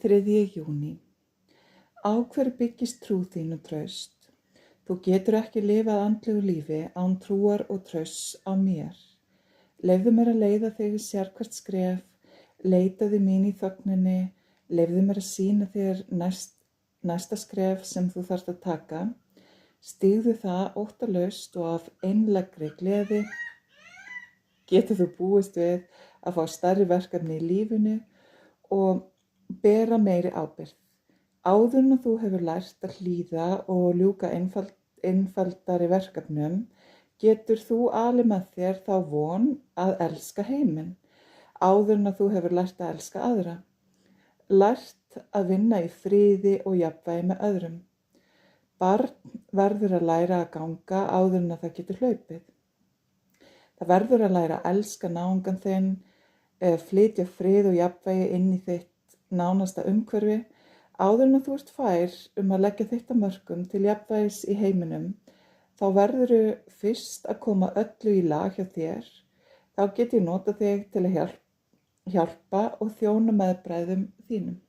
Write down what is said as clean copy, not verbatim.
3. júní. Á hverju byggist trú þín og traust? Þú getur ekki lifað andlegu lífi án trúar og trausts á mér. Leyfðu mér að leiða þig sérhvert skref, leitaðu mín í þögninni, leyfðu mér að sýna þér næsta skref sem þú þarft að taka. Stígðu það óttalaust og af einlægri gleði. Getur þú búist við að fá stærri verkefni í lífinu og bera meiri ábyrgð. Áður en þú hefur lært að hlýða og ljúka einfaldari verkefnum, getur þú alið með þér þá von að elska heiminn. Áður en þú hefur lært að elska aðra. Lært að vinna í friði og jafnvægi með öðrum. Barn verður að læra að ganga áður en það getur hlaupið. Það verður að læra að elska náungan þinn, flytja frið og jafnvægi inn í þitt nánasta umhverfi. Áður en þú ert fær að leggja þitt af mörkum til jafnvægis í heiminum, þá verðurðu fyrst að koma öllu í lag hjá þér. Þá get ég notað þig til að hjálpa og þjóna meðbræðrum þínum.